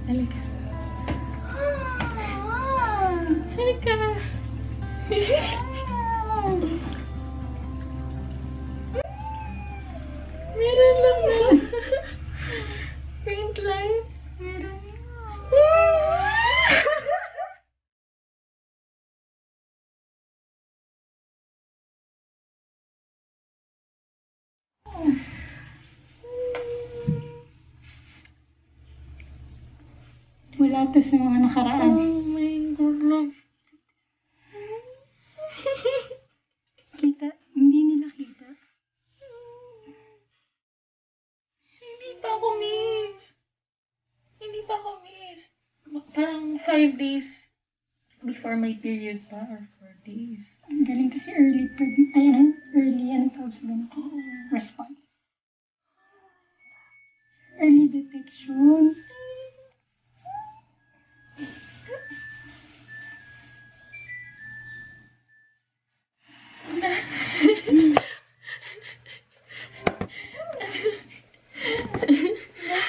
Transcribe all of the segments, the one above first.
Halika. Halika. Meron lang na. Paint light. Meron. Wala to sa mga nakaraan. Oh my God. Kita, hindi nila kita. Hindi pa ako miss. Hindi pa ako miss. Parang 5 days before my period pa or 4 days. Ang galing kasi early tawag sa ganito? Response. Early detection.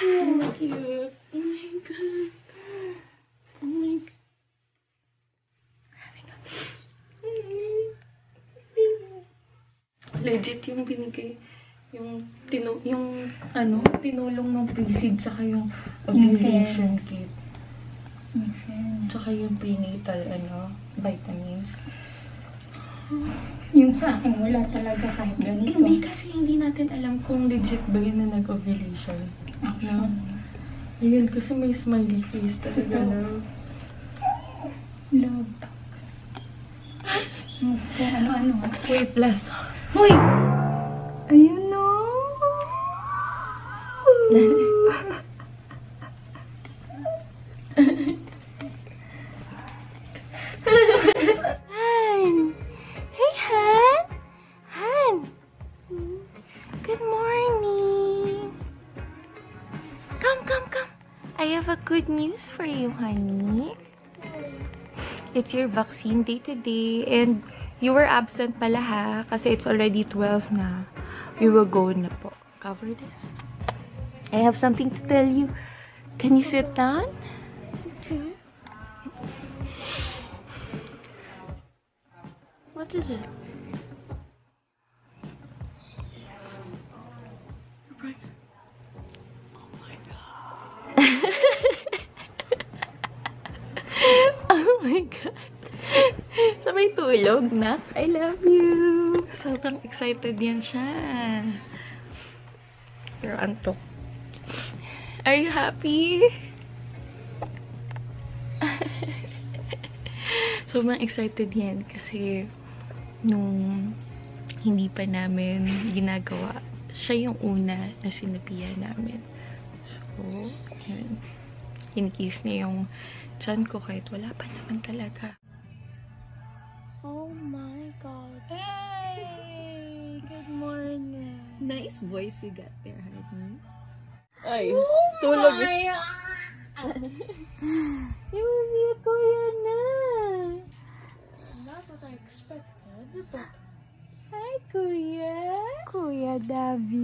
So cute. Oh my God. Oh my God. Legit yung binigay, yung tinulong ng pre-seed saka yung ovulation kit. Tsaka yung prenatal, vitamins. Yung sa akin, wala talaga kahit ganito. Hindi kasi hindi natin alam kung legit ba yun na nag-ovulation. No? Ayun, kasi may smiley face talaga, no? Love. Kung ano-ano. Wait, plus. Hoy! Ayun no! Han! Hey, Han! Han! Good morning! Come, come, come! I have a good news for you, honey. It's your vaccine day today, and you were absent pala ha, kasi it's already 12 na. You will go na po. Cover this. I have something to tell you. Can you sit down? Okay. What is it? Oh my God. Oh my God. So may tulog na. I love you. Sobrang excited yan siya. Pero antok. Are you happy? Sobrang excited yan kasi nung hindi pa namin ginagawa, siya yung una na sinabihan namin. So, yun. Kinikis niya yung tiyan ko kahit wala pa naman talaga. Oh my God. Hey! Good morning. Nice voice you got there, honey. Ay, Tulog. yung niya ko yan na. Not what I expected, but Hi, Kuya. Kuya David.